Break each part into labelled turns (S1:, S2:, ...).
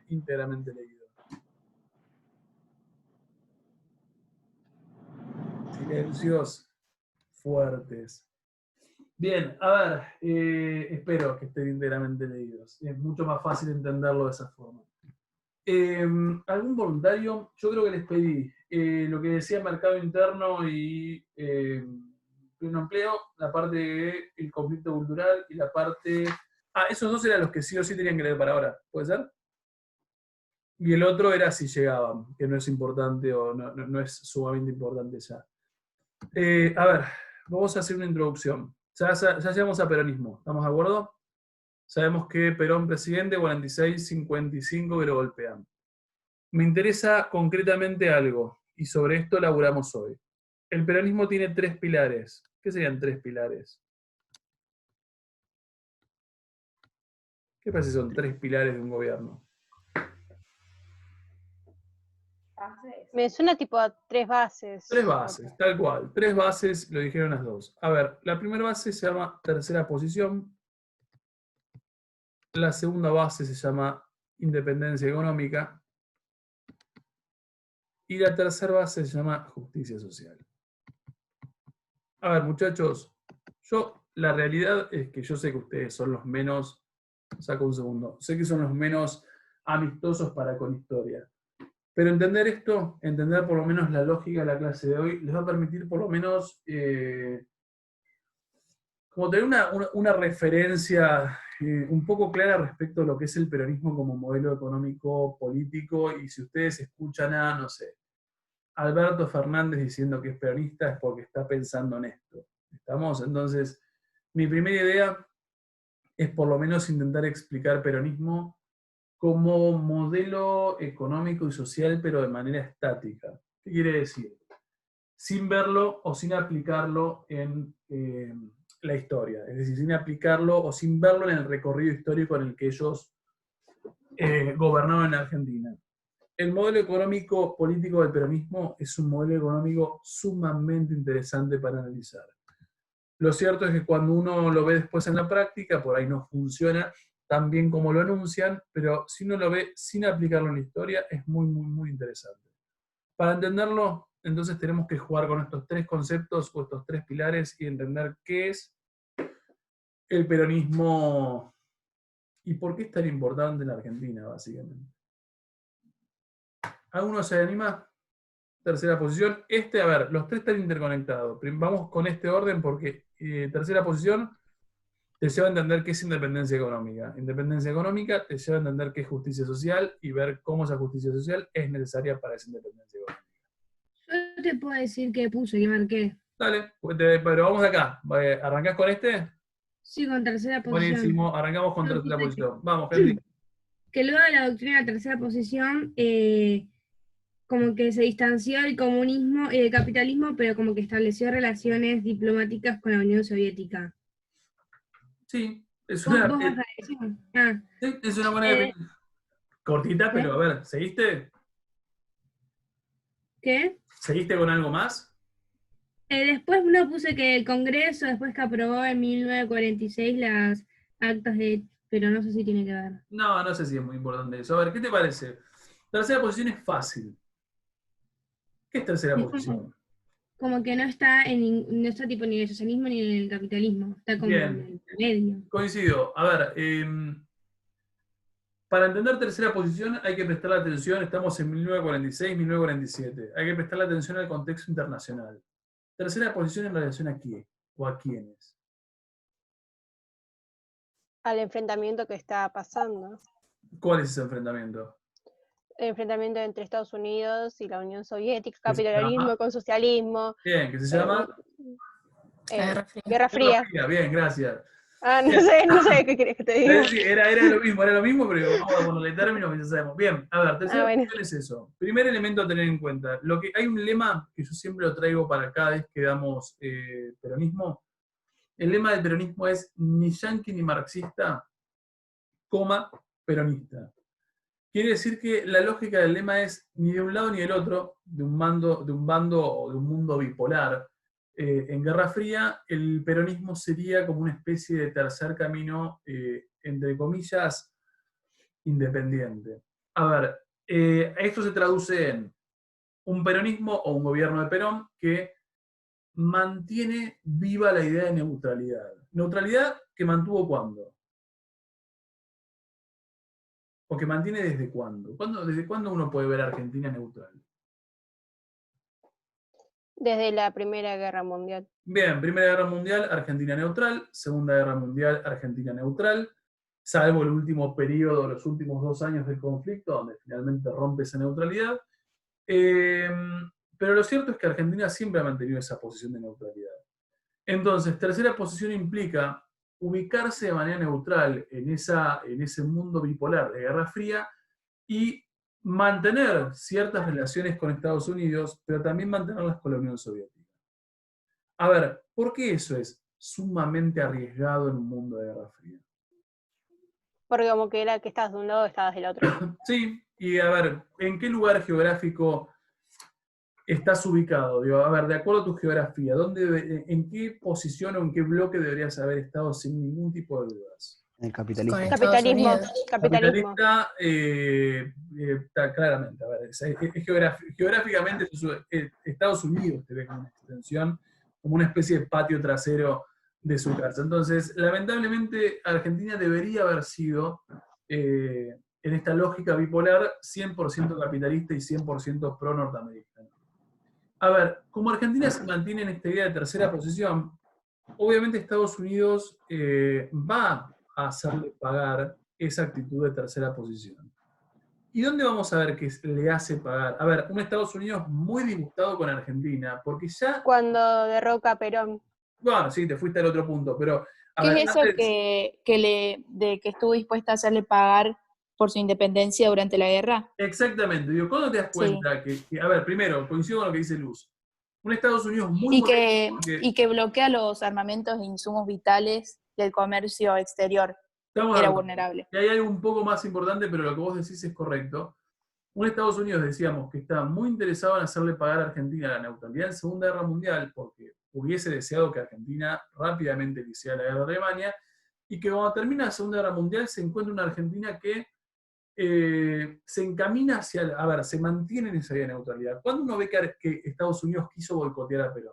S1: íntegramente leído. Silencios fuertes. Bien, a ver, espero que estén íntegramente leídos. Es mucho más fácil entenderlo de esa forma. ¿Algún voluntario? Yo creo que les pedí lo que decía mercado interno y pleno empleo, la parte del conflicto cultural y la parte... Ah, esos dos eran los que sí o sí tenían que leer para ahora, ¿puede ser? Y el otro era si llegaban, que no es importante o no es sumamente importante ya. A ver, vamos a hacer una introducción. Ya llegamos a peronismo, ¿estamos de acuerdo? Sabemos que Perón presidente, 46-55 que lo golpean. Me interesa concretamente algo, y sobre esto laburamos hoy. El peronismo tiene 3 pilares. ¿Qué serían 3 pilares? ¿Qué pasa si son 3 pilares de un gobierno?
S2: Me suena tipo a 3 bases.
S1: 3 bases, tal cual. 3 bases, lo dijeron las dos. A ver, la primera base se llama tercera posición. La segunda base se llama independencia económica. Y la tercera base se llama justicia social. A ver, muchachos, la realidad es que yo sé que ustedes son los menos, saco un segundo, sé que son los menos amistosos para con historia. Pero entender esto, entender por lo menos la lógica de la clase de hoy, les va a permitir por lo menos como tener una referencia un poco clara respecto a lo que es el peronismo como modelo económico político, y si ustedes escuchan a, no sé, Alberto Fernández diciendo que es peronista es porque está pensando en esto. ¿Estamos? Entonces, mi primera idea es por lo menos intentar explicar peronismo como modelo económico y social, pero de manera estática. ¿Qué quiere decir? Sin verlo o sin aplicarlo en la historia. Es decir, sin aplicarlo o sin verlo en el recorrido histórico en el que ellos gobernaban en Argentina. El modelo económico político del peronismo es un modelo económico sumamente interesante para analizar. Lo cierto es que cuando uno lo ve después en la práctica, por ahí no funciona tan bien como lo anuncian, pero si uno lo ve sin aplicarlo en la historia, es muy, muy, muy interesante. Para entenderlo, entonces tenemos que jugar con estos 3 conceptos o estos 3 pilares y entender qué es el peronismo y por qué es tan importante en la Argentina, básicamente. ¿Alguno se anima? Tercera posición. A ver, los 3 están interconectados. Vamos con este orden porque tercera posición te lleva a entender qué es independencia económica. Independencia económica te lleva a entender qué es justicia social y ver cómo esa justicia social es necesaria para esa independencia económica.
S3: Yo te puedo decir que puse, que marqué.
S1: Dale, pero vamos de acá. ¿Arrancás con este?
S3: Sí, con tercera posición.
S1: Buenísimo, arrancamos con
S3: Yo
S1: tercera
S3: puse
S1: posición. Vamos, Henry.
S3: que luego de la doctrina de la tercera posición, como que se distanció del comunismo y del capitalismo, pero como que estableció relaciones diplomáticas con la Unión Soviética.
S1: Sí, es
S3: ¿Vos
S1: una,
S3: vas a decir? Ah,
S1: sí, es una buena cortita, pero a ver, ¿seguiste?
S3: ¿qué?
S1: ¿Seguiste con algo más?
S3: Después no puse que el Congreso, después que aprobó en 1946 las actas de... pero no sé si tiene que ver.
S1: No, no sé si es muy importante eso. A ver, ¿qué te parece? Tercera posición es fácil. ¿Qué es tercera
S3: Es
S1: posición?
S3: como que no está no está tipo ni en el socialismo ni en el capitalismo, está como en
S1: Bien,
S3: el medio.
S1: coincido. A ver, para entender tercera posición hay que prestar atención, estamos en 1946, 1947. Hay que prestar atención al contexto internacional. Tercera posición en relación a quién o a quiénes.
S2: Al enfrentamiento que está pasando.
S1: ¿Cuál es ese enfrentamiento?
S2: El enfrentamiento entre Estados Unidos y la Unión Soviética,
S1: ¿Qué se
S2: capitalismo
S1: llama?
S2: con socialismo.
S1: Bien, ¿qué se llama?
S2: Guerra
S1: Guerra
S2: Fría.
S1: Fría, bien, gracias.
S2: Ah,
S1: Bien.
S2: no sé qué quieres que te diga.
S1: Sí, era lo mismo, pero vamos a ponerle términos que ya sabemos. Bien, a ver, tercera
S2: Bueno.
S1: posición es eso. Primer elemento a tener en cuenta. Hay un lema que yo siempre lo traigo para cada vez que damos peronismo. El lema del peronismo es ni yanqui ni marxista, coma, peronista. Quiere decir que la lógica del lema es ni de un lado ni del otro, de un bando o de un mundo bipolar. En Guerra Fría, el peronismo sería como una especie de tercer camino, entre comillas, independiente. A ver, esto se traduce en un peronismo o un gobierno de Perón que mantiene viva la idea de neutralidad. ¿Neutralidad que mantuvo cuándo? ¿O que mantiene desde cuándo? ¿Desde cuándo uno puede ver a Argentina neutral?
S2: Desde la Primera Guerra Mundial.
S1: Bien, Primera Guerra Mundial, Argentina neutral. Segunda Guerra Mundial, Argentina neutral. Salvo el último periodo, los últimos 2 años del conflicto, donde finalmente rompe esa neutralidad. Pero lo cierto es que Argentina siempre ha mantenido esa posición de neutralidad. Entonces, tercera posición implica ubicarse de manera neutral en ese mundo bipolar de Guerra Fría y mantener ciertas relaciones con Estados Unidos, pero también mantenerlas con la Unión Soviética. A ver, ¿por qué eso es sumamente arriesgado en un mundo de Guerra Fría?
S2: Porque como que era que estabas de un lado, estabas del otro.
S1: Sí, y a ver, ¿en qué lugar geográfico estás ubicado? Digo, a ver, de acuerdo a tu geografía, ¿en qué posición o en qué bloque deberías haber estado sin ningún tipo de dudas?
S4: El capitalismo.
S5: Con Estados
S2: Capitalismo.
S5: Unidos.
S2: Capitalismo.
S1: Capitalista, claramente, a ver, geográficamente Estados Unidos te ve como una extensión, como una especie de patio trasero de su casa. Entonces, lamentablemente, Argentina debería haber sido, en esta lógica bipolar, 100% capitalista y 100% pro-norteamericano. A ver, como Argentina se mantiene en esta idea de tercera posición, obviamente Estados Unidos va a hacerle pagar esa actitud de tercera posición. ¿Y dónde vamos a ver que le hace pagar? A ver, un Estados Unidos muy disgustado con Argentina, porque ya...
S2: Cuando derroca a Perón.
S1: Bueno, sí, te fuiste al otro punto, pero... A
S6: ¿Qué
S1: ver,
S6: es eso
S1: antes-
S6: de que estuvo dispuesta a hacerle pagar por su independencia durante la guerra?
S1: Exactamente, digo, ¿cuándo te das cuenta a ver, primero, coincido con lo que dice Luz, un Estados Unidos muy
S6: Y
S1: molesto
S6: y que bloquea los armamentos e insumos vitales del comercio exterior.
S1: estamos de
S6: Era
S1: acuerdo.
S6: vulnerable.
S1: Y hay algo un poco más importante, pero lo que vos decís es correcto. Un Estados Unidos, decíamos, que está muy interesado en hacerle pagar a Argentina la neutralidad en Segunda Guerra Mundial, porque hubiese deseado que Argentina rápidamente le hiciera la guerra a Alemania, y que cuando termina la Segunda Guerra Mundial se encuentra una Argentina que se encamina hacia, a ver, se mantiene en esa idea de neutralidad. ¿Cuándo uno ve que Estados Unidos quiso boicotear a Perón?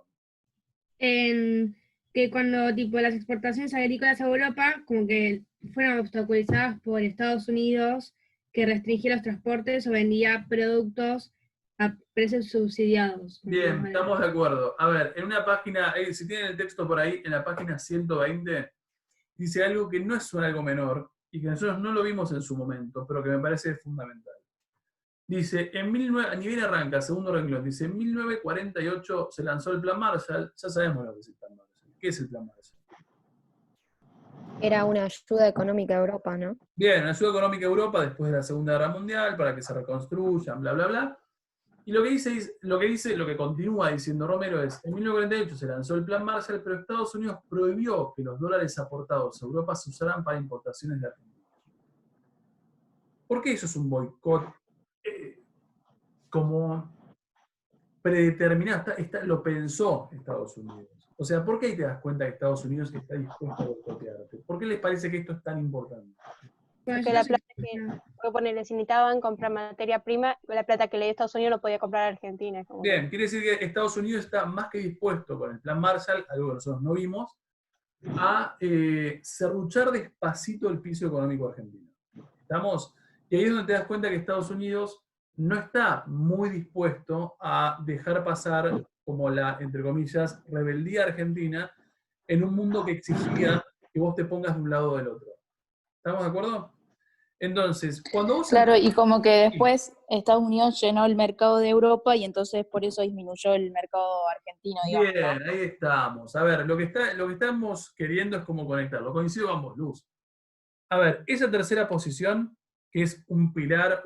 S3: En que cuando tipo las exportaciones agrícolas a Europa como que fueron obstaculizadas por Estados Unidos, que restringía los transportes o vendía productos a precios subsidiados.
S1: Bien, estamos de acuerdo. A ver, en una página, si tienen el texto por ahí, en la página 120, dice algo que no es algo menor, y que nosotros no lo vimos en su momento, pero que me parece fundamental. Dice, ni bien arranca, segundo renglón, dice, en 1948 se lanzó el Plan Marshall, ya sabemos lo que es el Plan Marshall. ¿Qué es el Plan Marshall?
S5: Era una ayuda económica a Europa, ¿no?
S1: Bien, una ayuda económica a Europa después de la Segunda Guerra Mundial, para que se reconstruyan, bla, bla, bla. Y lo que continúa diciendo Romero es, en 1948 se lanzó el Plan Marshall, pero Estados Unidos prohibió que los dólares aportados a Europa se usaran para importaciones de Argentina. ¿Por qué eso es un boicot como predeterminado? Lo pensó Estados Unidos. O sea, ¿por qué ahí te das cuenta que Estados Unidos está dispuesto a boicotearte? ¿Por qué les parece que esto es tan importante?
S2: Porque la plata que ponerle, si necesitaban comprar materia prima, la plata que le dio Estados Unidos no podía comprar a Argentina. Como
S1: Bien, quiere decir que Estados Unidos está más que dispuesto con el Plan Marshall, algo que nosotros no vimos, a serruchar despacito el piso económico argentino. ¿Estamos? Y ahí es donde te das cuenta que Estados Unidos no está muy dispuesto a dejar pasar como la, entre comillas, rebeldía argentina en un mundo que exigía que vos te pongas de un lado o del otro. ¿Estamos de acuerdo? Entonces, cuando vos...
S6: Claro, y como que después Estados Unidos llenó el mercado de Europa y entonces por eso disminuyó el mercado argentino, digamos,
S1: Bien,
S6: ¿no?
S1: ahí estamos. A ver, lo que estamos queriendo es como conectarlo. Coincido con vos, Luz. A ver, esa tercera posición, que es un pilar,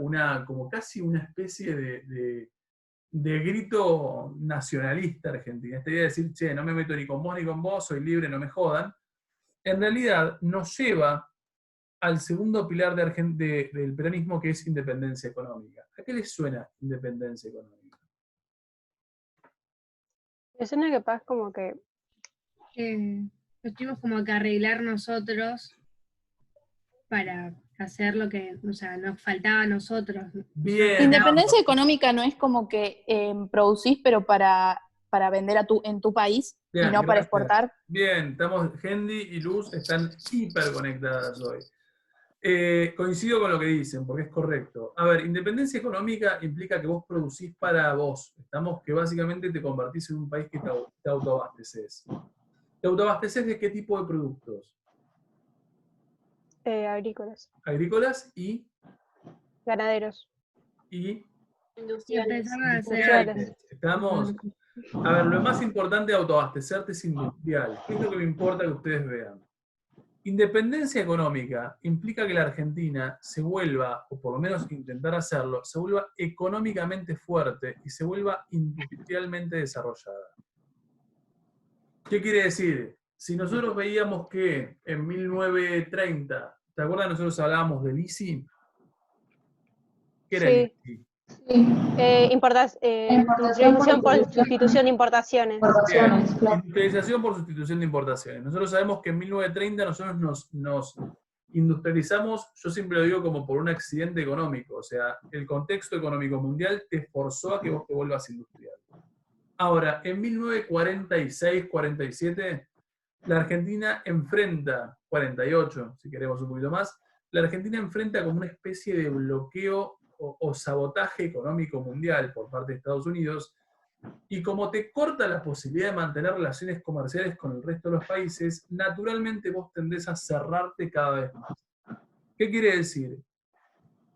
S1: como casi una especie de grito nacionalista argentino. Esta idea de decir, che, no me meto ni con vos ni con vos, soy libre, no me jodan. En realidad nos lleva al segundo pilar del peronismo, que es independencia económica. ¿A qué les suena independencia económica?
S2: me suena que pasa como que
S3: Nos tuvimos como que arreglar nosotros para hacer lo que, o sea, nos faltaba a nosotros.
S1: Bien.
S6: Independencia económica no es como que producís, pero para vender en tu país
S1: Bien,
S6: y no para
S1: gracias.
S6: exportar.
S1: Bien, Hendy y Luz están hiper conectadas hoy. Coincido con lo que dicen, porque es correcto. A ver, independencia económica implica que vos producís para vos. Estamos que básicamente te convertís en un país que te autoabasteces. ¿Te autoabasteces de qué tipo de productos?
S2: Agrícolas,
S1: Agrícolas y
S2: ganaderos,
S3: Y empezaron a hacer...
S2: industriales.
S1: Estamos. A ver, lo más importante de autoabastecerte es industrial. ¿Qué es lo que me importa que ustedes vean? Independencia económica implica que la Argentina se vuelva, o por lo menos intentar hacerlo, se vuelva económicamente fuerte y se vuelva industrialmente desarrollada. ¿Qué quiere decir? Si nosotros veíamos que en 1930, ¿te acuerdas? Nosotros hablábamos del ICI. ¿Qué era el ICI?
S2: Industrialización por sustitución de importaciones.
S1: Bien, industrialización por sustitución de importaciones. Nosotros sabemos que en 1930 nosotros nos industrializamos, yo siempre lo digo como por un accidente económico, o sea, el contexto económico mundial te forzó a que vos te vuelvas industrial. Ahora, en 1946-47, la Argentina enfrenta, 48, si queremos un poquito más, la Argentina enfrenta como una especie de bloqueo o sabotaje económico mundial por parte de Estados Unidos, y como te corta la posibilidad de mantener relaciones comerciales con el resto de los países, naturalmente vos tendés a cerrarte cada vez más. ¿Qué quiere decir?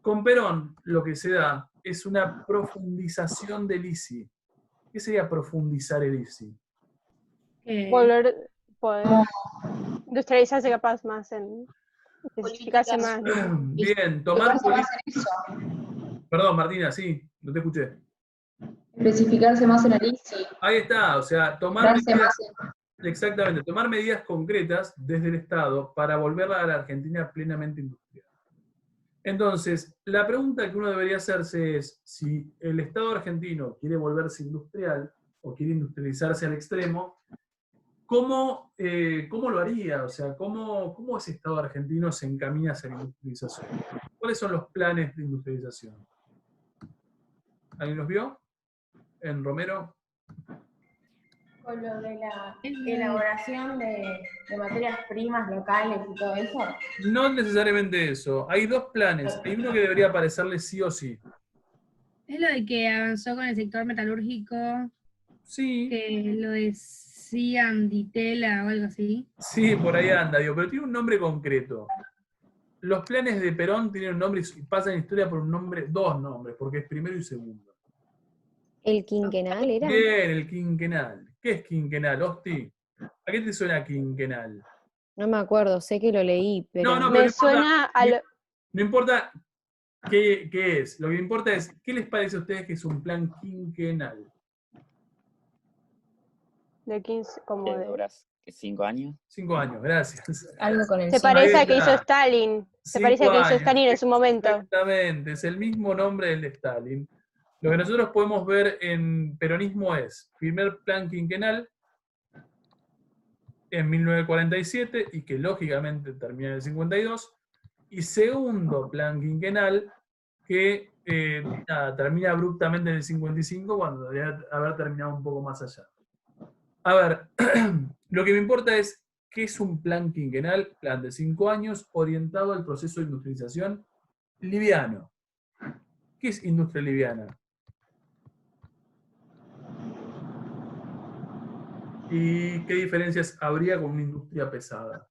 S1: Con Perón lo que se da es una profundización del ICI. ¿Qué sería profundizar el ICI?
S2: Poder industrializarse capaz más, especificarse más.
S1: Bien, tomar políticas. Perdón, Martina, sí, no te escuché.
S4: Especificarse más en el ICI.
S1: Ahí está, o sea, tomar medidas, exactamente, tomar medidas concretas desde el Estado para volver a la Argentina plenamente industrial. Entonces, la pregunta que uno debería hacerse es, si el Estado argentino quiere volverse industrial o quiere industrializarse al extremo, ¿cómo lo haría? O sea, ¿cómo ese Estado argentino se encamina hacia la industrialización? ¿Cuáles son los planes de industrialización? ¿Alguien los vio? ¿En Romero?
S4: Con lo de la elaboración de materias primas locales y todo eso.
S1: No necesariamente eso. Hay dos planes. Hay uno que debería aparecerle sí o sí.
S3: Es lo de que avanzó con el sector metalúrgico,
S1: Sí.
S3: que lo decían Ditela o algo así.
S1: Sí, por ahí anda, digo, pero tiene un nombre concreto. Los planes de Perón tienen un nombre y pasan en historia por un nombre, dos nombres, porque es primero y segundo.
S5: ¿El quinquenal era?
S1: Bien, el quinquenal. ¿Qué es quinquenal, Hosti? ¿A qué te suena quinquenal?
S5: No me acuerdo, sé que lo leí, pero...
S1: No, pero
S2: Me suena a lo...
S1: no importa qué es, lo que importa es, ¿qué les parece a ustedes que es un plan quinquenal?
S2: de 15, como de...
S7: ¿Duras 5 años?
S1: 5 años, gracias.
S5: Algo con el
S2: Se
S5: cinco.
S2: parece
S1: Ahí
S2: a que
S1: está.
S2: hizo Stalin. Se
S1: 5
S2: parece a que hizo
S1: años.
S2: Stalin en su momento.
S1: Exactamente, es el mismo nombre del de Stalin. Lo que nosotros podemos ver en peronismo es primer plan quinquenal en 1947 y que lógicamente termina en el 52, y segundo plan quinquenal que termina abruptamente en el 55 cuando debería haber terminado un poco más allá. A ver, lo que me importa es qué es un plan quinquenal, plan de 5 años orientado al proceso de industrialización liviano. ¿Qué es industria liviana? ¿Y qué diferencias habría con una industria pesada?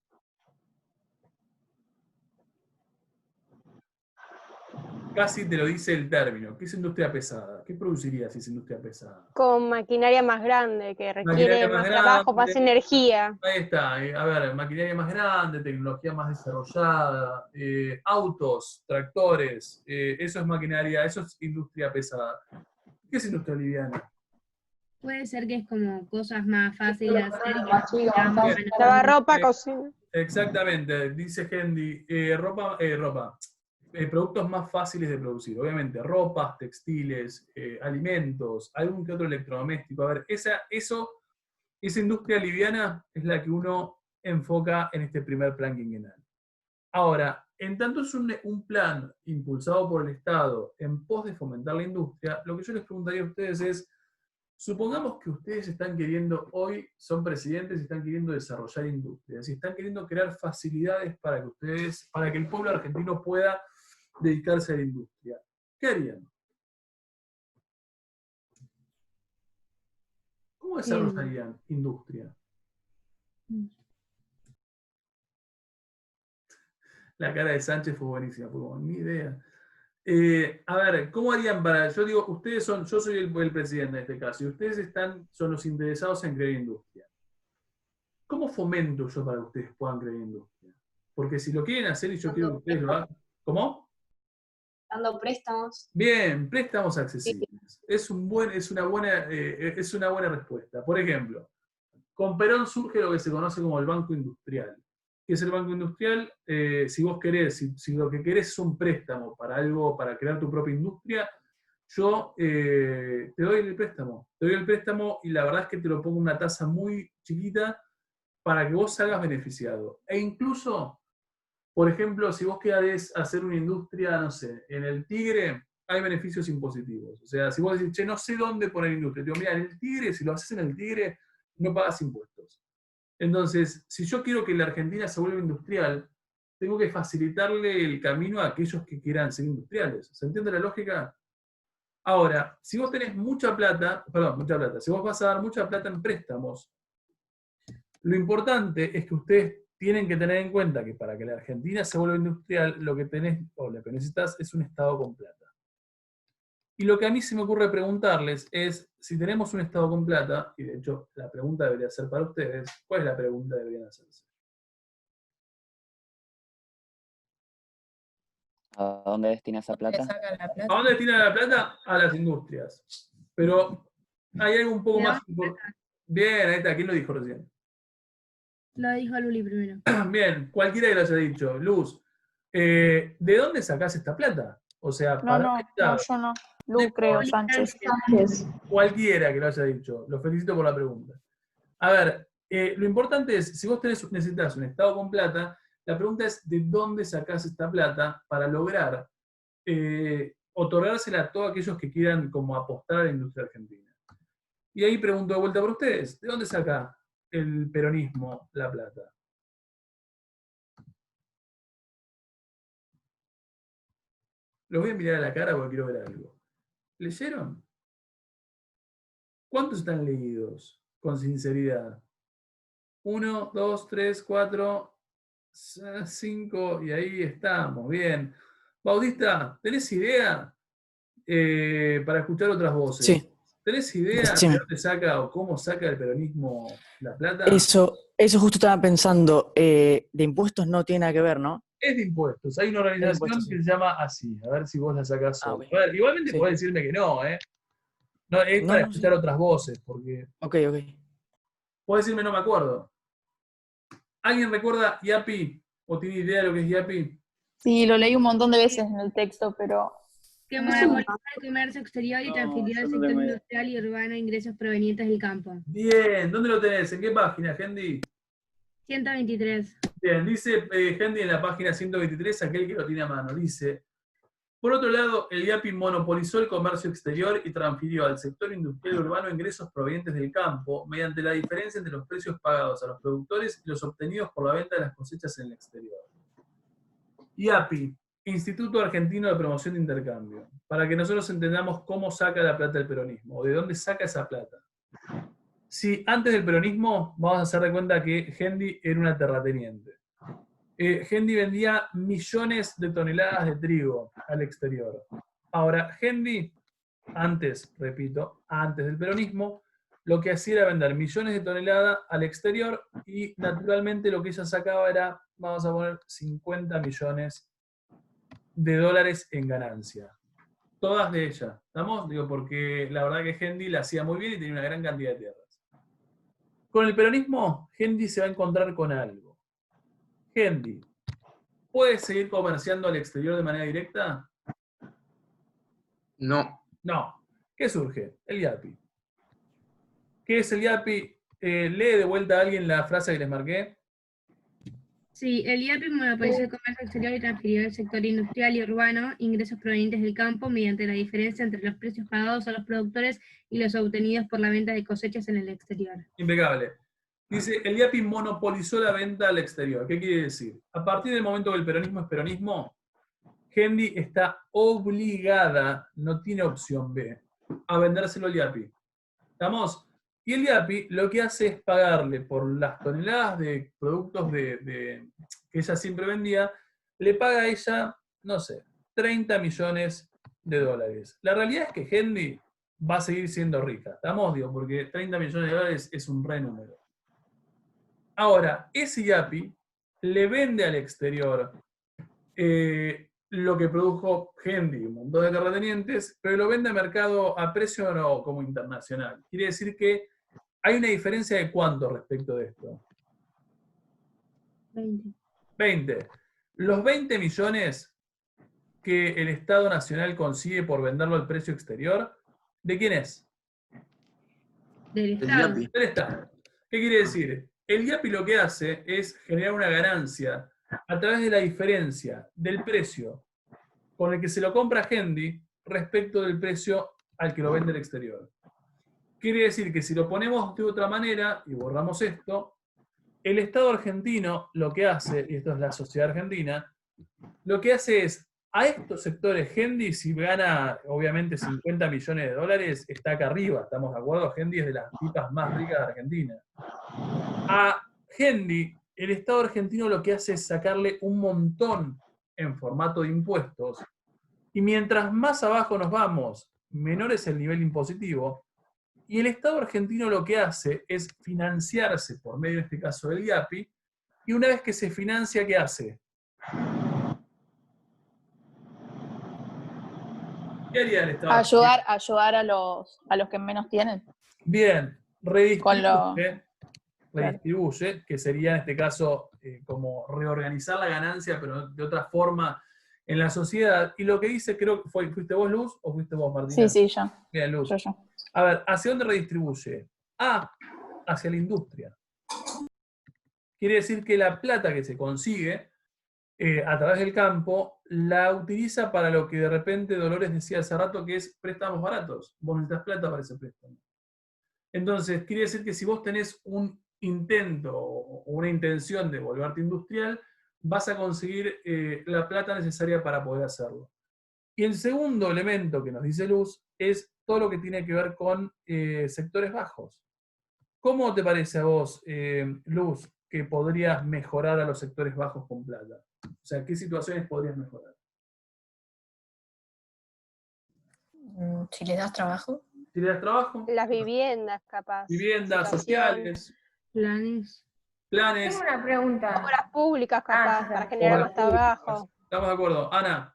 S1: Casi te lo dice el término. ¿Qué es industria pesada? ¿Qué produciría si es industria pesada?
S2: Con maquinaria más grande, que
S1: Maquinaria
S2: requiere
S1: más
S2: más trabajo, más
S1: grande.
S2: energía.
S1: Ahí está. A ver, maquinaria más grande, tecnología más desarrollada, autos, tractores, eso es maquinaria, eso es industria pesada. ¿Qué es industria liviana?
S3: Puede ser que es como cosas más fáciles de hacer y
S4: Más chico, más fácil.
S2: Lavar ropa, cocina.
S1: Exactamente, dice Hendy, productos más fáciles de producir. Obviamente, ropas, textiles, alimentos, algún que otro electrodoméstico. A ver, esa industria liviana es la que uno enfoca en este primer plan quinquenal. Ahora, en tanto es un plan impulsado por el Estado en pos de fomentar la industria, lo que yo les preguntaría a ustedes es, supongamos que ustedes están queriendo, hoy son presidentes y están queriendo desarrollar industrias, y están queriendo crear facilidades para que ustedes, para que el pueblo argentino pueda dedicarse a la industria. ¿Qué harían? ¿Cómo desarrollarían industria? La cara de Sánchez fue buenísima, fue como, ni idea. A ver, ¿cómo harían para...? Yo digo, ustedes son, yo soy el presidente en este caso, y ustedes son los interesados en crear industria. ¿Cómo fomento yo para que ustedes puedan crear industria? Porque si lo quieren hacer y yo quiero que ustedes lo hagan... ¿Cómo?
S7: Dando préstamos.
S1: Bien, préstamos accesibles. Es una buena respuesta. Por ejemplo, con Perón surge lo que se conoce como el Banco Industrial. ¿Qué es el Banco Industrial? Si vos querés, si lo que querés es un préstamo para algo, para crear tu propia industria, yo te doy el préstamo. Te doy el préstamo y la verdad es que te lo pongo una tasa muy chiquita para que vos salgas beneficiado. E incluso, por ejemplo, si vos querés hacer una industria, no sé, en el Tigre, hay beneficios impositivos. O sea, si vos decís, che, no sé dónde poner industria, te digo, mira, en el Tigre, si lo haces en el Tigre, no pagas impuestos. Entonces, si yo quiero que la Argentina se vuelva industrial, tengo que facilitarle el camino a aquellos que quieran ser industriales. ¿Se entiende la lógica? Ahora, si vos tenés mucha plata, si vos vas a dar mucha plata en préstamos, lo importante es que ustedes tienen que tener en cuenta que para que la Argentina se vuelva industrial, lo que necesitas es un Estado con plata. Y lo que a mí se me ocurre preguntarles es, si tenemos un Estado con plata, y de hecho la pregunta debería ser para ustedes, ¿cuál es la pregunta que deberían hacerse?
S8: ¿A dónde destina esa plata?
S1: ¿A dónde destinan la plata? A las industrias. Pero hay algo un poco más importante. Bien, ahí está, ¿quién lo dijo recién?
S3: Lo dijo Luli primero.
S1: Bien, cualquiera que lo haya dicho. Luz, ¿de dónde sacás esta plata? O sea,
S6: No, yo no. Lu, creo, Sánchez.
S1: Cualquiera que lo haya dicho. Lo felicito por la pregunta. A ver, lo importante es, si vos necesitas un Estado con plata, la pregunta es, ¿de dónde sacás esta plata para lograr otorgársela a todos aquellos que quieran como apostar a la industria argentina? Y ahí pregunto de vuelta por ustedes, ¿de dónde saca el peronismo la plata? Los voy a mirar a la cara porque quiero ver algo. ¿Leyeron? ¿Cuántos están leídos? Con sinceridad. 1, 2, 3, 4, 5, y ahí estamos, bien. Bautista, ¿tenés idea? Para escuchar otras voces.
S9: Sí.
S1: ¿Tenés idea de dónde saca o cómo saca el peronismo la plata?
S9: Eso justo estaba pensando. De impuestos no tiene nada que ver, ¿no?
S1: Es de impuestos. Hay una organización que se llama así. A ver si vos la sacás. A ver, igualmente podés decirme que no, ¿eh? No, es para escuchar otras voces, porque...
S9: Ok.
S1: Podés decirme no me acuerdo. ¿Alguien recuerda IAPI? ¿O tiene idea de lo que es IAPI?
S6: Sí, lo leí un montón de veces en el texto, pero...
S3: Que monopoliza el comercio exterior y transfirió al sector industrial y urbano ingresos provenientes del campo.
S1: Bien, ¿dónde lo tenés? ¿En qué página, Hendy?
S3: 123.
S1: Bien, dice Hendy en la página 123, aquel que lo tiene a mano, dice: por otro lado, el IAPI monopolizó el comercio exterior y transfirió al sector industrial y urbano ingresos provenientes del campo mediante la diferencia entre los precios pagados a los productores y los obtenidos por la venta de las cosechas en el exterior. IAPI, Instituto Argentino de Promoción de Intercambio, para que nosotros entendamos cómo saca la plata el peronismo, o de dónde saca esa plata. Si antes del peronismo, vamos a hacer de cuenta que Hendy era una terrateniente. Hendy vendía millones de toneladas de trigo al exterior. Ahora, Hendy, antes del peronismo, lo que hacía era vender millones de toneladas al exterior y naturalmente lo que ella sacaba era, vamos a poner, 50 millones de dólares en ganancia. Todas de ella, ¿estamos? Digo, porque la verdad que Hendy la hacía muy bien y tenía una gran cantidad de tierras. Con el peronismo, Hendy se va a encontrar con algo. Hendy, ¿puede seguir comerciando al exterior de manera directa?
S10: No.
S1: No. ¿Qué surge? El IAPI. ¿Qué es el IAPI? Lee de vuelta a alguien la frase que les marqué.
S3: Sí, el IAPI monopolizó el comercio exterior y transfirió al sector industrial y urbano ingresos provenientes del campo mediante la diferencia entre los precios pagados a los productores y los obtenidos por la venta de cosechas en el exterior.
S1: Impecable. Dice, el IAPI monopolizó la venta al exterior. ¿Qué quiere decir? A partir del momento que el peronismo es peronismo, Hendy está obligada, no tiene opción B, a vendérselo al IAPI. ¿Estamos? Y el IAPI lo que hace es pagarle por las toneladas de productos que ella siempre vendía, le paga a ella, no sé, 30 millones de dólares. La realidad es que Hendy va a seguir siendo rica, ¿estamos? Digo, porque 30 millones de dólares es un re número. Ahora, ese IAPI le vende al exterior lo que produjo Hendy, un montón de terratenientes, pero lo vende a mercado a precio no como internacional. Quiere decir que hay una diferencia de cuánto respecto de esto. 20. Los 20 millones que el Estado Nacional consigue por venderlo al precio exterior, ¿de quién es?
S3: Del Estado.
S1: Del Estado. ¿Qué quiere decir? El IAPI lo que hace es generar una ganancia a través de la diferencia del precio con el que se lo compra Hendy respecto del precio al que lo vende el exterior. Quiere decir que si lo ponemos de otra manera, y borramos esto, el Estado argentino lo que hace, y esto es la sociedad argentina, lo que hace es, a estos sectores, Hendy, si gana obviamente 50 millones de dólares, está acá arriba, ¿estamos de acuerdo? Hendy es de las tipas más ricas de Argentina. A Hendy, el Estado argentino lo que hace es sacarle un montón en formato de impuestos, y mientras más abajo nos vamos, menor es el nivel impositivo, y el Estado argentino lo que hace es financiarse por medio, en este caso, del IAPI, y una vez que se financia, ¿qué hace? ¿Qué haría el Estado argentino?
S6: Ayudar a los que menos tienen.
S1: Bien, redistribuye, que sería en este caso como reorganizar la ganancia, pero de otra forma en la sociedad. Y lo que dice, creo que ¿fuiste vos, Luz, o fuiste vos, Martina?
S6: Sí, yo.
S1: Bien, Luz.
S6: Yo.
S1: A ver, ¿hacia dónde redistribuye? Hacia la industria. Quiere decir que la plata que se consigue a través del campo la utiliza para lo que de repente Dolores decía hace rato, que es préstamos baratos. Vos necesitas plata para ese préstamo. Entonces, quiere decir que si vos tenés un intento o una intención de volverte industrial, vas a conseguir la plata necesaria para poder hacerlo. Y el segundo elemento que nos dice Luz es todo lo que tiene que ver con sectores bajos. ¿Cómo te parece a vos, Luz, que podrías mejorar a los sectores bajos con plata? O sea, ¿qué situaciones podrías mejorar?
S10: Si les das trabajo.
S1: Si le das trabajo.
S2: Las viviendas, capaz.
S1: Viviendas sociales.
S3: Planes.
S4: Tengo una pregunta.
S2: Obras públicas, capaz, para generar más trabajo.
S1: Estamos de acuerdo. Ana.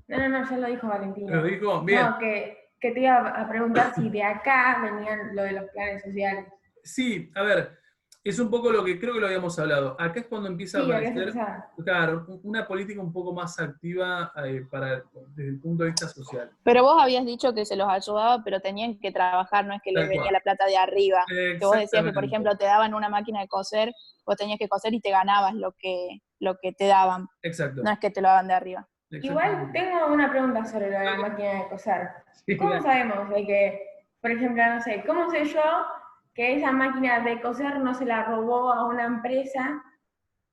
S4: No, ya lo dijo Valentina.
S1: ¿Lo dijo? Bien.
S4: No, que te iba a preguntar si de acá venían lo de los planes sociales.
S1: Sí, a ver, es un poco lo que creo que lo habíamos hablado. Acá es cuando empieza a aparecer, claro, una política un poco más activa desde el punto de vista social.
S6: Pero vos habías dicho que se los ayudaba, pero tenían que trabajar, no es que les venía la plata de arriba. Que vos decías que, por ejemplo, te daban una máquina de coser, vos tenías que coser y te ganabas lo que te daban.
S1: Exacto.
S6: No es que te lo daban de arriba.
S4: Igual tengo una pregunta sobre lo de la máquina de coser.
S1: Sí,
S4: ¿Cómo sabemos de que, por ejemplo, no sé, cómo sé yo que esa máquina de coser no se la robó a una empresa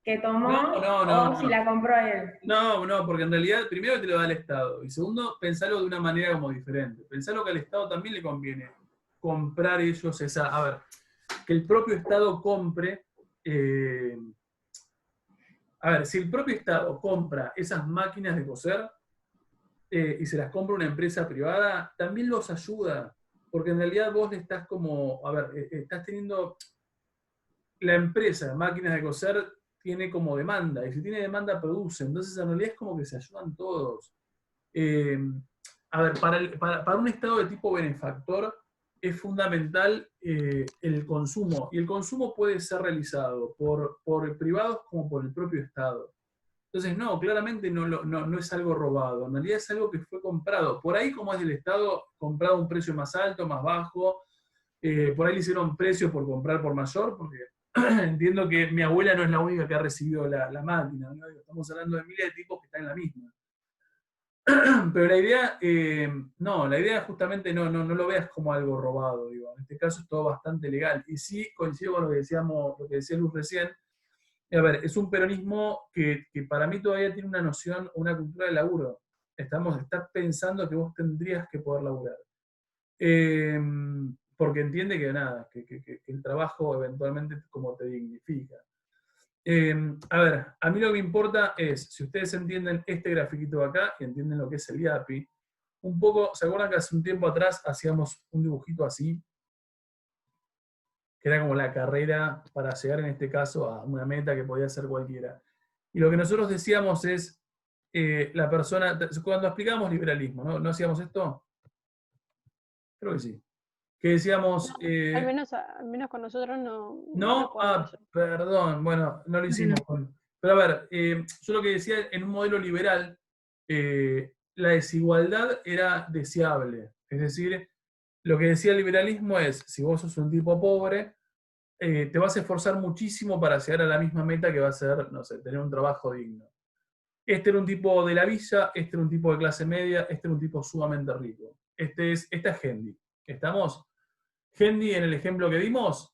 S4: que tomó o si la compró él?
S1: No, porque en realidad primero te lo da el Estado y segundo, pensarlo de una manera como diferente. Pensarlo que al Estado también le conviene comprar ellos a ver, que el propio Estado compre. A ver, si el propio Estado compra esas máquinas de coser y se las compra una empresa privada, también los ayuda, porque en realidad vos le estás estás teniendo, la empresa de máquinas de coser tiene como demanda, y si tiene demanda produce, entonces en realidad es como que se ayudan todos. A ver, para un Estado de tipo benefactor, es fundamental el consumo, y el consumo puede ser realizado por privados como por el propio Estado. Entonces, no, claramente no es algo robado, en realidad es algo que fue comprado. Por ahí, como es del Estado, comprado a un precio más alto, más bajo, por ahí le hicieron precio por comprar por mayor, porque entiendo que mi abuela no es la única que ha recibido la máquina, ¿no? Estamos hablando de miles de tipos que están en la misma. Pero la idea, la idea justamente no lo veas como algo robado, digo. En este caso es todo bastante legal. Y sí coincido con lo que decía Luz recién. A ver, es un peronismo que para mí todavía tiene una noción, una cultura de laburo. Estás pensando que vos tendrías que poder laburar. Porque entiende que nada, que el trabajo eventualmente como te dignifica. A ver, a mí lo que me importa es, si ustedes entienden este grafiquito de acá y entienden lo que es el IAPI, un poco, ¿se acuerdan que hace un tiempo atrás hacíamos un dibujito así? Que era como la carrera para llegar en este caso a una meta que podía ser cualquiera. Y lo que nosotros decíamos es, la persona, cuando explicábamos liberalismo, ¿no hacíamos esto? Creo que sí. Que decíamos...
S2: al menos con nosotros no.
S1: ¿No? Perdón, bueno, no lo hicimos. Pero a ver, yo lo que decía, en un modelo liberal, la desigualdad era deseable. Es decir, lo que decía el liberalismo es, si vos sos un tipo pobre, te vas a esforzar muchísimo para llegar a la misma meta que va a ser, no sé, tener un trabajo digno. Este era un tipo de la villa, este era un tipo de clase media, este era un tipo sumamente rico. Esta es Hendy. ¿Estamos? Hendy, en el ejemplo que dimos,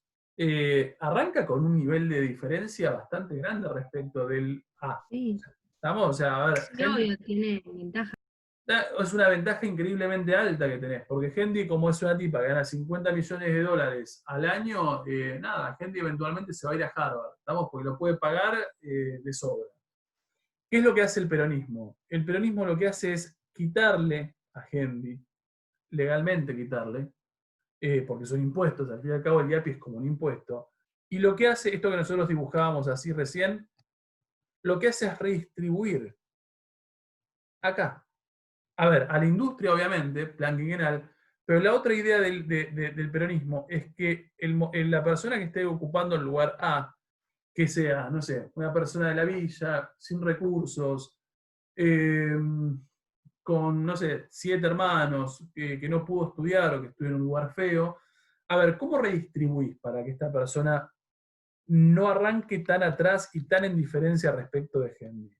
S1: arranca con un nivel de diferencia bastante grande respecto del A.
S3: Sí.
S1: ¿Estamos? O sea, a ver.
S3: Sí, obvio, tiene ventaja.
S1: Es una ventaja increíblemente alta que tenés, porque Hendy, como es una tipa que gana 50 millones de dólares al año, Hendy eventualmente se va a ir a Harvard, ¿estamos? Porque lo puede pagar de sobra. ¿Qué es lo que hace el peronismo? El peronismo lo que hace es quitarle a Hendy, legalmente quitarle, porque son impuestos, al fin y al cabo el IAPI es como un impuesto, y lo que hace, esto que nosotros dibujábamos así recién, lo que hace es redistribuir acá. A ver, a la industria obviamente, plan quinquenal, pero la otra idea del peronismo es que la persona que esté ocupando el lugar A, que sea, no sé, una persona de la villa, sin recursos, con, no sé, 7 hermanos, que no pudo estudiar o que estuvo en un lugar feo. A ver, ¿cómo redistribuís para que esta persona no arranque tan atrás y tan en diferencia respecto de Henry?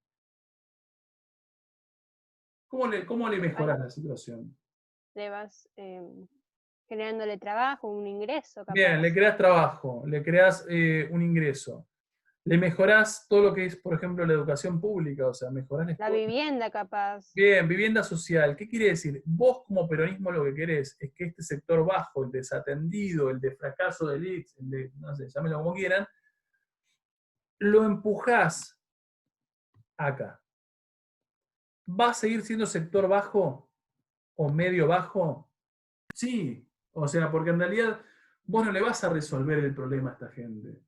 S1: ¿Cómo le mejoras la situación?
S2: Le vas generándole trabajo, un ingreso, capaz.
S1: Bien, le creas trabajo, le creas un ingreso. Le mejorás todo lo que es, por ejemplo, la educación pública, o sea, mejorás
S2: la vivienda, capaz.
S1: Bien, vivienda social. ¿Qué quiere decir? Vos como peronismo lo que querés es que este sector bajo, el desatendido, el de fracaso del IX, el de, no sé, llámenlo como quieran, lo empujás acá. ¿Va a seguir siendo sector bajo o medio bajo? Sí. O sea, porque en realidad vos no le vas a resolver el problema a esta gente.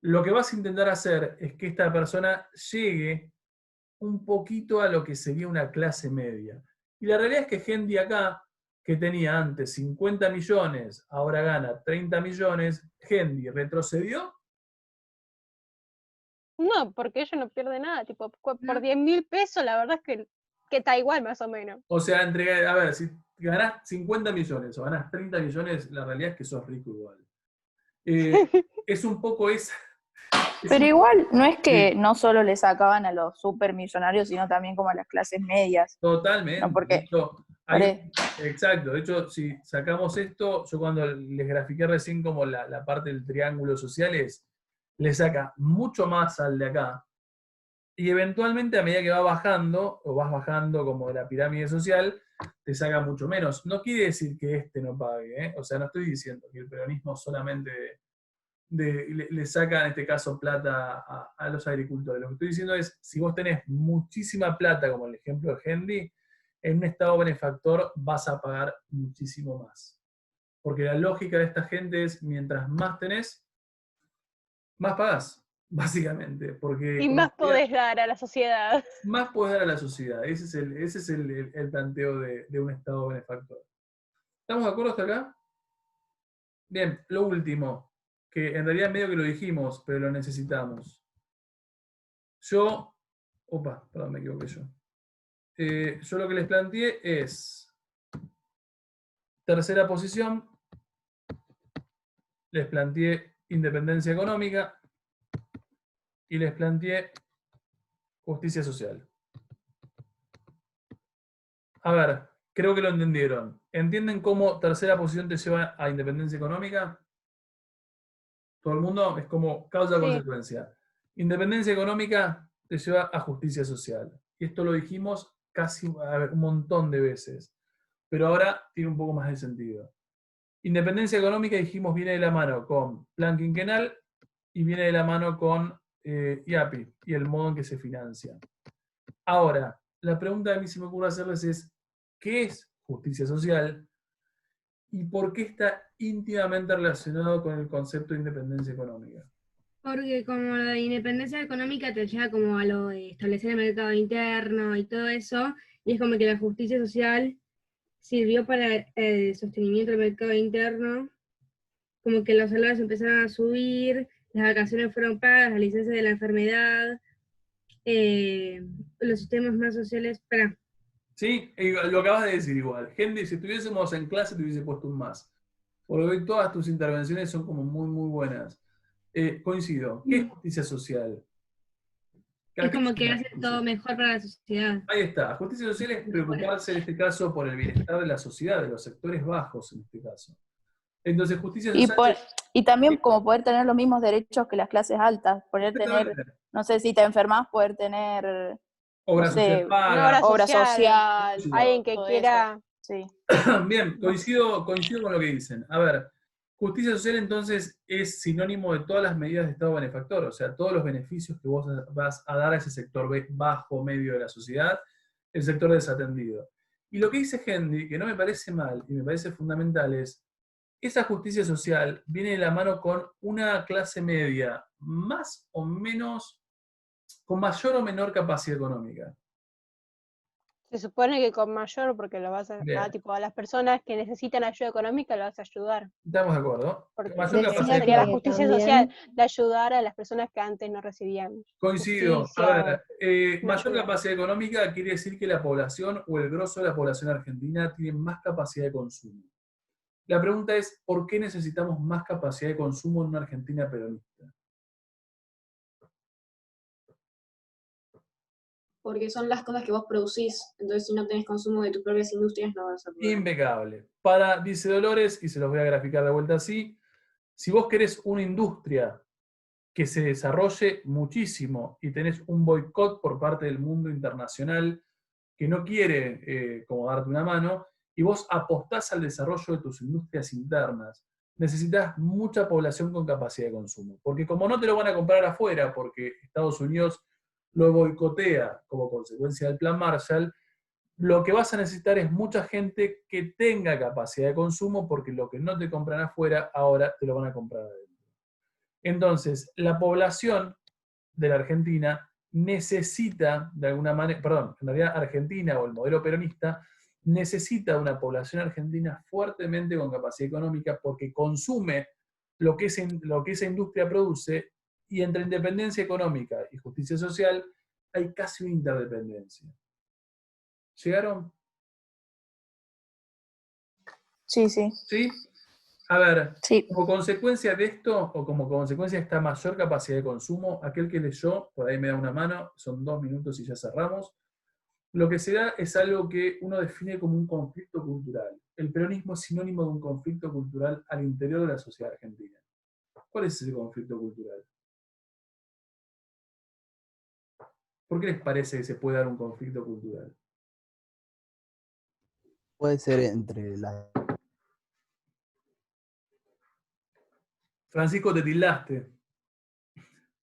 S1: Lo que vas a intentar hacer es que esta persona llegue un poquito a lo que sería una clase media. Y la realidad es que Hendy acá, que tenía antes 50 millones, ahora gana 30 millones, Hendy retrocedió.
S2: No, porque ella no pierde nada, tipo, por 10.000 pesos, la verdad es que está igual más o menos.
S1: O sea, a ver, si ganás 50 millones o ganás 30 millones, la realidad es que sos rico igual. Es un poco esa...
S6: Pero igual, no es que no solo le sacaban a los supermillonarios, sino también como a las clases medias.
S1: Totalmente.
S6: No, porque,
S1: exacto. De hecho, si sacamos esto, yo cuando les grafiqué recién como la parte del triángulo social le saca mucho más al de acá. Y eventualmente a medida que va bajando, o vas bajando como de la pirámide social, te saca mucho menos. No quiere decir que este no pague, ¿eh? O sea, no estoy diciendo que el peronismo solamente le saca, en este caso, plata a los agricultores. Lo que estoy diciendo es, si vos tenés muchísima plata, como el ejemplo de Hendy, en un estado benefactor vas a pagar muchísimo más. Porque la lógica de esta gente es, mientras más tenés, más pagás, básicamente. Porque
S2: y más podés dar a la sociedad.
S1: Más podés dar a la sociedad. Ese es el planteo de un estado benefactor. ¿Estamos de acuerdo hasta acá? Bien, lo último, que en realidad medio que lo dijimos, pero lo necesitamos. Perdón, me equivoqué yo. Yo lo que les planteé es, tercera posición, les planteé independencia económica y les planteé justicia social. A ver, creo que lo entendieron. ¿Entienden cómo tercera posición te lleva a independencia económica? Todo el mundo es como causa-consecuencia. Independencia económica te lleva a justicia social. Y esto lo dijimos casi un montón de veces. Pero ahora tiene un poco más de sentido. Independencia económica, dijimos, viene de la mano con plan quinquenal y viene de la mano con IAPI y el modo en que se financia. Ahora, la pregunta que a mí se me ocurre hacerles es, ¿qué es justicia social? ¿Y por qué está íntimamente relacionado con el concepto de independencia económica?
S3: Porque como la independencia económica te lleva como a lo de establecer el mercado interno y todo eso, y es como que la justicia social sirvió para el sostenimiento del mercado interno, como que los salarios empezaron a subir, las vacaciones fueron pagas, las licencias de la enfermedad, los sistemas más sociales,
S1: Sí, lo acabas de decir igual. Henry, si estuviésemos en clase te hubiese puesto un más. Porque hoy todas tus intervenciones son como muy, muy buenas. Coincido. ¿Qué es justicia social?
S3: es como que hace todo mejor para la sociedad.
S1: Ahí está. Justicia social es preocuparse en este caso por el bienestar de la sociedad, de los sectores bajos en este caso. Entonces, justicia social...
S6: Y también como poder tener los mismos derechos que las clases altas. Poder tener, no sé, si te enfermas, poder tener...
S1: Obra social paga.
S6: Obra social.
S2: Alguien que quiera...
S6: Sí.
S1: Bien, coincido con lo que dicen. A ver, justicia social entonces es sinónimo de todas las medidas de Estado benefactor, o sea, todos los beneficios que vos vas a dar a ese sector bajo, medio de la sociedad, el sector desatendido. Y lo que dice Henry, que no me parece mal y me parece fundamental, es esa justicia social viene de la mano con una clase media más o menos, con mayor o menor capacidad económica.
S2: Se supone que con mayor, porque lo vas a tipo, a las personas que necesitan ayuda económica, lo vas a ayudar.
S1: Estamos de acuerdo.
S2: Porque
S1: Mayor
S2: capacidad sería la justicia social, de ayudar a las personas que antes no recibían.
S1: Coincido. A ver, mayor capacidad económica quiere decir que la población o el grosso de la población argentina tiene más capacidad de consumo. La pregunta es, ¿por qué necesitamos más capacidad de consumo en una Argentina peronista?
S7: Porque son las cosas que vos producís. Entonces, si no tenés consumo de tus propias industrias, no vas a poder.
S1: Impecable. Dice Dolores, y se los voy a graficar de vuelta así, si vos querés una industria que se desarrolle muchísimo y tenés un boicot por parte del mundo internacional que no quiere como darte una mano, y vos apostás al desarrollo de tus industrias internas, necesitas mucha población con capacidad de consumo. Porque como no te lo van a comprar afuera, porque Estados Unidos lo boicotea como consecuencia del Plan Marshall, lo que vas a necesitar es mucha gente que tenga capacidad de consumo, porque lo que no te compran afuera, ahora te lo van a comprar adentro. Entonces, la población de la Argentina necesita, de alguna manera, perdón, en realidad Argentina o el modelo peronista, necesita una población argentina fuertemente con capacidad económica porque consume lo que esa industria produce, y entre independencia económica y justicia social hay casi una interdependencia. ¿Llegaron?
S6: Sí, sí.
S1: ¿Sí? A ver,
S6: sí.
S1: Como consecuencia de esto, o como consecuencia de esta mayor capacidad de consumo, aquel que leyó, por ahí me da una mano, son 2 minutos y ya cerramos, lo que se da es algo que uno define como un conflicto cultural. El peronismo es sinónimo de un conflicto cultural al interior de la sociedad argentina. ¿Cuál es ese conflicto cultural? ¿Por qué les parece que se puede dar un conflicto cultural?
S11: Puede ser entre las...
S1: Francisco, te tildaste.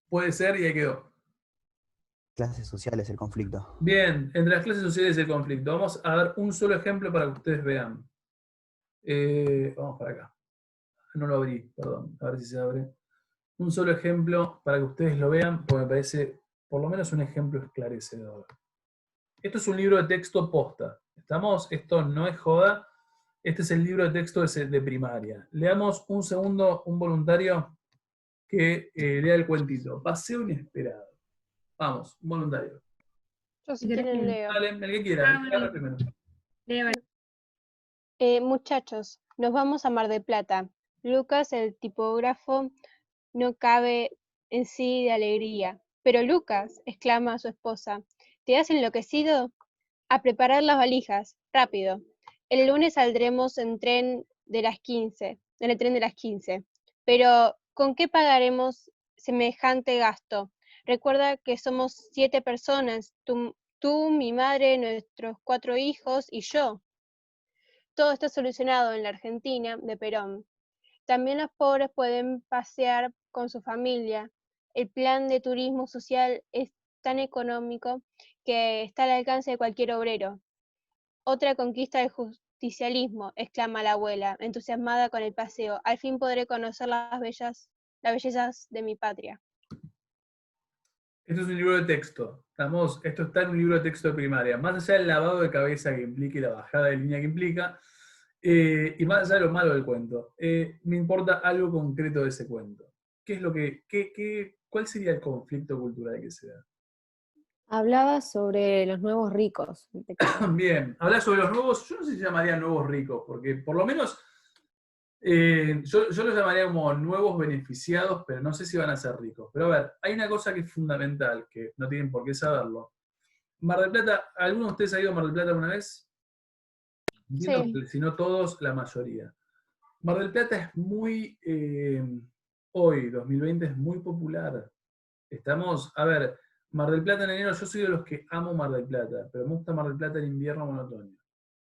S1: Puede ser y ahí quedó.
S11: Clases sociales el conflicto.
S1: Bien, entre las clases sociales el conflicto. Vamos a dar un solo ejemplo para que ustedes vean. Vamos para acá. No lo abrí, perdón. A ver si se abre. Un solo ejemplo para que ustedes lo vean, porque me parece por lo menos un ejemplo esclarecedor. Esto es un libro de texto posta. ¿Estamos? Esto no es joda. Este es el libro de texto de primaria. Leamos un segundo, un voluntario que lea el cuentito. Paseo inesperado. Vamos, un voluntario.
S2: Yo si quieren leo.
S1: Dale, el que quiera. Primero.
S2: Muchachos, nos vamos a Mar del Plata. Lucas, el tipógrafo, no cabe en sí de alegría. Pero Lucas, exclama a su esposa, ¿te has enloquecido? A preparar las valijas, rápido. El lunes saldremos en el tren de las 15. Pero, ¿con qué pagaremos semejante gasto? Recuerda que somos 7 personas, tú, mi madre, nuestros 4 hijos y yo. Todo está solucionado en la Argentina de Perón. También los pobres pueden pasear con su familia. El plan de turismo social es tan económico que está al alcance de cualquier obrero. Otra conquista del justicialismo, exclama la abuela, entusiasmada con el paseo. Al fin podré conocer las bellezas de mi patria.
S1: Esto es un libro de texto. Esto está en un libro de texto de primaria. Más allá del lavado de cabeza que implica y la bajada de línea que implica, y más allá de lo malo del cuento, me importa algo concreto de ese cuento. ¿Qué es lo cuál sería el conflicto cultural que se da?
S5: Hablaba sobre los nuevos ricos.
S1: Bien, hablar sobre los nuevos, yo no sé si llamaría nuevos ricos, porque por lo menos yo los llamaría como nuevos beneficiados, pero no sé si van a ser ricos. Pero a ver, hay una cosa que es fundamental, que no tienen por qué saberlo. Mar del Plata, ¿alguno de ustedes ha ido a Mar del Plata alguna vez?
S2: Sí.
S1: Si no todos, la mayoría. Mar del Plata es muy, hoy, 2020, es muy popular. A ver, Mar del Plata en enero, yo soy de los que amo Mar del Plata, pero me gusta Mar del Plata en invierno o en otoño.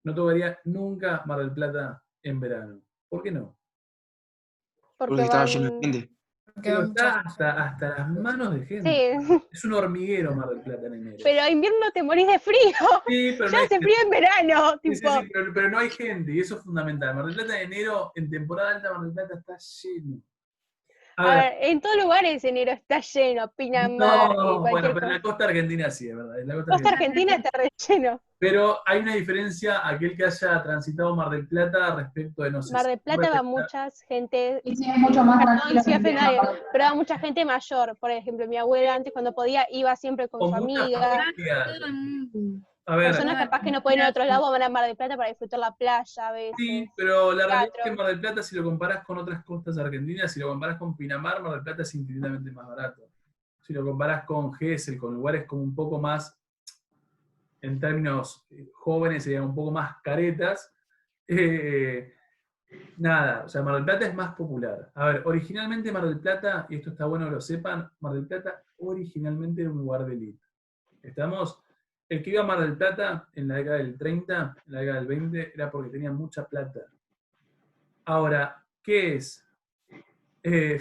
S1: No tocaría nunca Mar del Plata en verano. ¿Por qué no?
S2: Porque
S12: estaba lleno de gente.
S1: Pero está hasta las manos de gente.
S2: Sí.
S1: Es un hormiguero Mar del Plata en enero.
S2: Pero en invierno te morís de frío.
S1: Sí, pero
S2: ya
S1: no
S2: hace frío en verano.
S1: Sí,
S2: Tipo.
S1: sí, pero no hay gente, y eso es fundamental. Mar del Plata en enero, en temporada alta, Mar del Plata está lleno.
S2: A ver, en todos lugares enero está lleno, Pinamar,
S1: No, bueno, pero
S2: cosa.
S1: en la costa argentina sí, es verdad. En la
S2: costa argentina está re lleno.
S1: Pero hay una diferencia, aquel que haya transitado Mar del Plata respecto de, no sé.
S2: Mar del Plata va mucha gente,
S13: sí, es mucho más
S2: pero va mucha gente mayor. Por ejemplo, mi abuela antes cuando podía iba siempre con su amiga.
S1: A ver,
S2: personas capaz que no pueden ir a otros lados van a Mar del Plata para disfrutar la playa a veces.
S1: Sí, pero la realidad es que Mar del Plata, si lo comparás con otras costas argentinas, si lo comparás con Pinamar, Mar del Plata es infinitamente más barato. Si lo comparás con Gesell, con lugares como un poco más, en términos jóvenes, serían un poco más caretas, nada, o sea, Mar del Plata es más popular. A ver, originalmente Mar del Plata, y esto está bueno que lo sepan, Mar del Plata originalmente era un lugar de élite. ¿Estamos? El que iba a Mar del Plata en la década del 30, en la década del 20, era porque tenía mucha plata. Ahora, ¿qué es? Bien,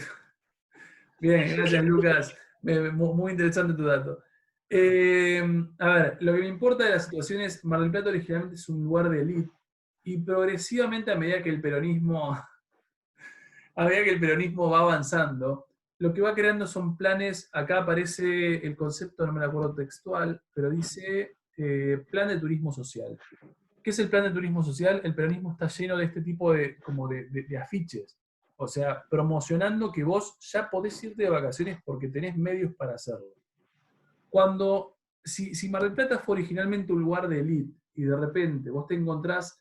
S1: gracias Lucas. Muy interesante tu dato. A ver, lo que me importa de la situación es, Mar del Plata originalmente es un lugar de élite, y progresivamente a medida que el peronismo va avanzando, lo que va creando son planes. Acá aparece el concepto, no me lo acuerdo textual, pero dice plan de turismo social. ¿Qué es el plan de turismo social? El peronismo está lleno de este tipo de afiches. O sea, promocionando que vos ya podés irte de vacaciones porque tenés medios para hacerlo. Si Mar del Plata fue originalmente un lugar de élite, y de repente vos te encontrás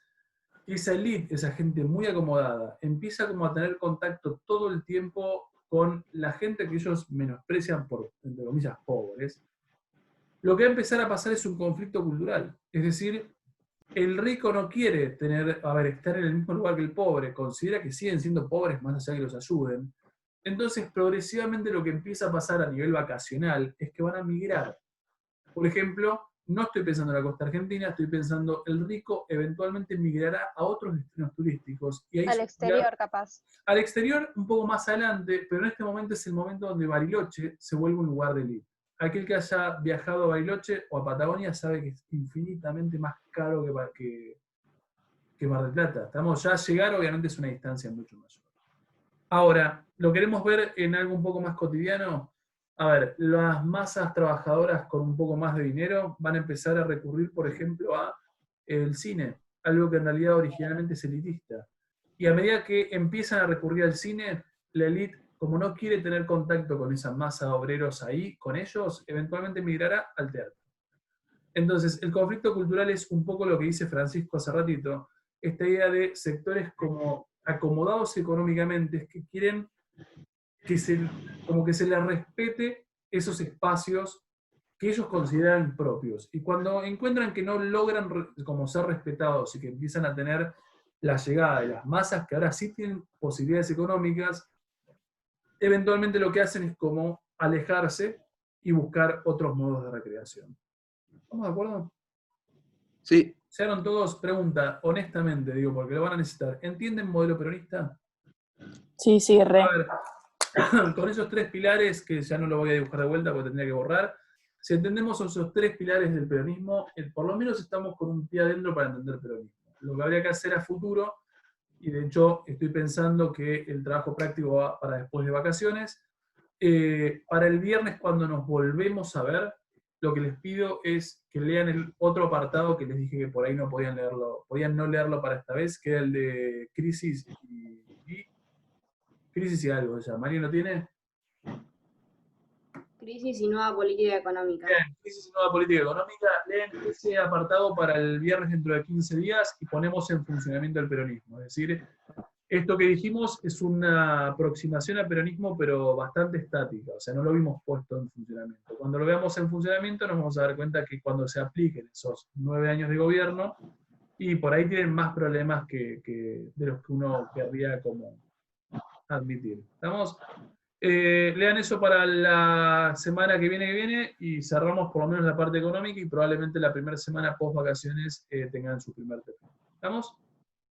S1: esa élite, esa gente muy acomodada, empieza como a tener contacto todo el tiempo con la gente que ellos menosprecian por, entre comillas, pobres, lo que va a empezar a pasar es un conflicto cultural. Es decir, el rico no quiere estar en el mismo lugar que el pobre, considera que siguen siendo pobres más allá que los ayuden. Entonces, progresivamente lo que empieza a pasar a nivel vacacional es que van a migrar. Por ejemplo, no estoy pensando en la costa argentina, estoy pensando el rico eventualmente migrará a otros destinos turísticos. Y ahí
S2: al exterior, capaz.
S1: Al exterior un poco más adelante, pero en este momento es el momento donde Bariloche se vuelve un lugar de élite. Aquel que haya viajado a Bariloche o a Patagonia sabe que es infinitamente más caro que Mar del Plata. Ya llegar obviamente es una distancia mucho mayor. Ahora, ¿lo queremos ver en algo un poco más cotidiano? A ver, las masas trabajadoras con un poco más de dinero van a empezar a recurrir, por ejemplo, a el cine, algo que en realidad originalmente es elitista. Y a medida que empiezan a recurrir al cine, la élite, como no quiere tener contacto con esa masa de obreros ahí, con ellos, eventualmente migrará al teatro. Entonces, el conflicto cultural es un poco lo que dice Francisco hace ratito, esta idea de sectores como acomodados económicamente, que quieren como que se les respete esos espacios que ellos consideran propios. Y cuando encuentran que no logran como ser respetados y que empiezan a tener la llegada de las masas que ahora sí tienen posibilidades económicas, eventualmente lo que hacen es como alejarse y buscar otros modos de recreación. ¿Estamos de acuerdo?
S12: Sí.
S1: ¿Searon todos? Pregunta, honestamente, digo, porque lo van a necesitar. ¿Entienden modelo peronista?
S6: Sí, sí, re.
S1: A ver, con esos 3 pilares, que ya no lo voy a dibujar de vuelta porque tendría que borrar, si entendemos esos 3 pilares del peronismo, por lo menos estamos con un pie adentro para entender peronismo. Lo que habría que hacer a futuro, y de hecho estoy pensando que el trabajo práctico va para después de vacaciones, para el viernes cuando nos volvemos a ver, lo que les pido es que lean el otro apartado que les dije que por ahí no podían leerlo, podían no leerlo para esta vez, que era el de crisis y algo. O sea, ¿María no tiene?
S7: Crisis y nueva política económica.
S1: Bien, crisis y nueva política económica. Leen ese apartado para el viernes dentro de 15 días y ponemos en funcionamiento el peronismo. Es decir, esto que dijimos es una aproximación al peronismo, pero bastante estática. O sea, no lo vimos puesto en funcionamiento. Cuando lo veamos en funcionamiento nos vamos a dar cuenta que cuando se apliquen esos 9 años de gobierno, y por ahí tienen más problemas de los que uno querría como admitir. ¿Estamos? Lean eso para la semana que viene y cerramos por lo menos la parte económica y probablemente la primera semana post vacaciones tengan su primer tema. ¿Estamos?